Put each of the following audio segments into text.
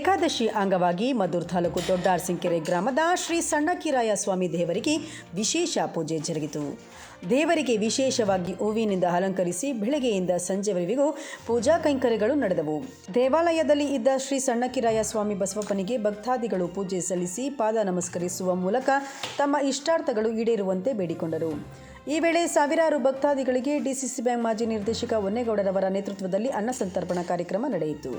ಏಕಾದಶಿ ಅಂಗವಾಗಿ ಮದ್ದೂರು ತಾಲೂಕು ದೊಡ್ಡ ಅರಸಿನಕೆರೆ ಗ್ರಾಮದ ಶ್ರೀ ಸಣ್ಣಕ್ಕಿರಾಯ ಸ್ವಾಮಿ ದೇವರಿಗೆ ವಿಶೇಷ ಪೂಜೆ ಜರುಗಿತು. ದೇವರಿಗೆ ವಿಶೇಷವಾಗಿ ಹೂವಿನಿಂದ ಅಲಂಕರಿಸಿ ಬೆಳಗ್ಗೆಯಿಂದ ಸಂಜೆವರೆಗೂ ಪೂಜಾ ಕೈಂಕರ್ಯಗಳು ನಡೆದವು. ದೇವಾಲಯದಲ್ಲಿ ಇದ್ದ ಶ್ರೀ ಸಣ್ಣಕ್ಕಿರಾಯ ಸ್ವಾಮಿ ಬಸವಪ್ಪನಿಗೆ ಭಕ್ತಾದಿಗಳು ಪೂಜೆ ಸಲ್ಲಿಸಿ ಪಾದ ನಮಸ್ಕರಿಸುವ ಮೂಲಕ ತಮ್ಮ ಇಷ್ಟಾರ್ಥಗಳು ಈಡೇರುವಂತೆ ಬೇಡಿಕೊಂಡರು. ಈ ವೇಳೆ ಸಾವಿರಾರು ಭಕ್ತಾದಿಗಳಿಗೆ ಡಿಸಿಸಿ ಬ್ಯಾಂಕ್ ಮಾಜಿ ನಿರ್ದೇಶಕ ಹೊನ್ನೇಗೌಡರವರ ನೇತೃತ್ವದಲ್ಲಿ ಅನ್ನ ಸಂತರ್ಪಣಾ ಕಾರ್ಯಕ್ರಮ ನಡೆಯಿತು.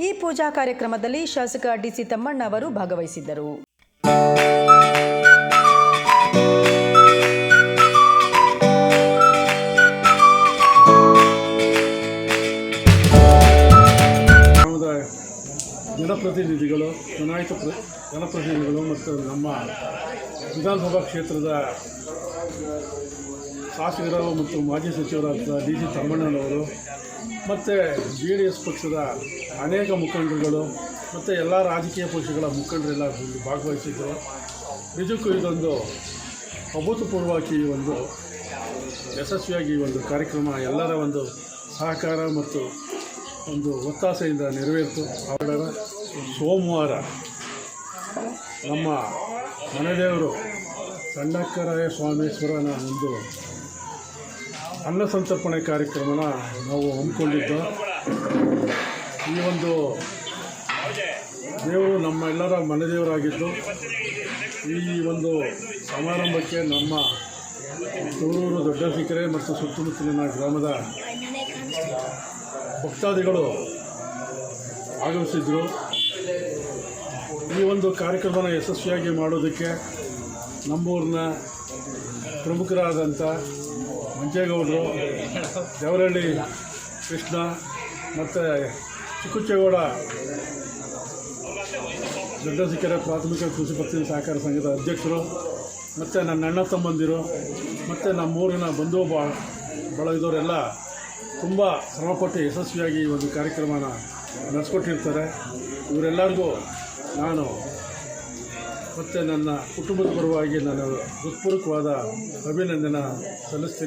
ಈ ಪೂಜಾ ಕಾರ್ಯಕ್ರಮದಲ್ಲಿ ಶಾಸಕ ಡಿಸಿ ತಮ್ಮಣ್ಣ ಅವರು ಭಾಗವಹಿಸಿದ್ದರು. ಜನಪ್ರತಿನಿಧಿಗಳು, ಚುನಾಯಿತ ಜನಪ್ರತಿನಿಧಿಗಳು ಮತ್ತು ನಮ್ಮ ವಿಧಾನಸಭಾ ಕ್ಷೇತ್ರದ ಶಾಸಕರು ಮತ್ತು ಮಾಜಿ ಸಚಿವರಾದ ಡಿ ಸಿ ತಮ್ಮಣ್ಣನವರು ಮತ್ತು JDS ಪಕ್ಷದ ಅನೇಕ ಮುಖಂಡರುಗಳು ಮತ್ತು ಎಲ್ಲ ರಾಜಕೀಯ ಪಕ್ಷಗಳ ಮುಖಂಡರೆಲ್ಲ ಭಾಗವಹಿಸಿದ್ದರು. ನಿಜಕ್ಕೂ ಇದೊಂದು ಅಭೂತಪೂರ್ವವಾಗಿ ಒಂದು ಯಶಸ್ವಿಯಾಗಿ ಒಂದು ಕಾರ್ಯಕ್ರಮ ಎಲ್ಲರ ಒಂದು ಸಹಕಾರ ಮತ್ತು ಒಂದು ಒತ್ತಾಸೆಯಿಂದ ನೆರವೇರಿತು. ಅವರ ಸೋಮವಾರ ನಮ್ಮ ಮನೆದೇವರು ಸಣ್ಣಕ್ಕರಾಯ ಸ್ವಾಮೇಶ್ವರನ ಒಂದು ಅನ್ನ ಸಂತರ್ಪಣೆ ಕಾರ್ಯಕ್ರಮನ ನಾವು ಹಮ್ಮಿಕೊಂಡಿದ್ದು. ಈ ಒಂದು ದೇವರು ನಮ್ಮ ಎಲ್ಲರ ಮನೆದೇವರಾಗಿದ್ದು, ಈ ಒಂದು ಸಮಾರಂಭಕ್ಕೆ ನಮ್ಮ ತೂರೂರು ದೊಡ್ಡಸಿಕೆರೆ ಮತ್ತು ಸುತ್ತಮುತ್ತಲಿನ ಗ್ರಾಮದ ಭಕ್ತಾದಿಗಳು ಆಗಮಿಸಿದರು. ಈ ಒಂದು ಕಾರ್ಯಕ್ರಮನ ಯಶಸ್ವಿಯಾಗಿ ಮಾಡೋದಕ್ಕೆ ನಮ್ಮೂರಿನ ಪ್ರಮುಖರಾದಂಥ ಮಂಚೇಗೌಡರು, ದೇವರಹಳ್ಳಿ ಕೃಷ್ಣ ಮತ್ತು ಚಿಕ್ಕುಚ್ಚೇಗೌಡ ದೊಡ್ಡಸಿಕೆರೆ ಪ್ರಾಥಮಿಕ ಕೃಷಿ ಪತ್ತಿನ ಸಹಕಾರ ಸಂಘದ ಅಧ್ಯಕ್ಷರು ಮತ್ತು ನನ್ನ ಅಣ್ಣ ತಮ್ಮಂದಿರು ಮತ್ತು ನಮ್ಮೂರಿನ ಬಂಧು ಬಳಗದವರೆಲ್ಲ ತುಂಬ ಶ್ರಮಪಟ್ಟು ಯಶಸ್ವಿಯಾಗಿ ಈ ಒಂದು ಕಾರ್ಯಕ್ರಮನ ನಡೆಸ್ಕೊಟ್ಟಿರ್ತಾರೆ. ಇವರೆಲ್ಲರಿಗೂ ನಾನು ಮತ್ತು ನನ್ನ ಕುಟುಂಬದ ಪರವಾಗಿ ನಾನು ಹೃತ್ಪೂರ್ವಕವಾದ ಅಭಿನಂದನೆ ಸಲ್ಲಿಸ್ತೀನಿ.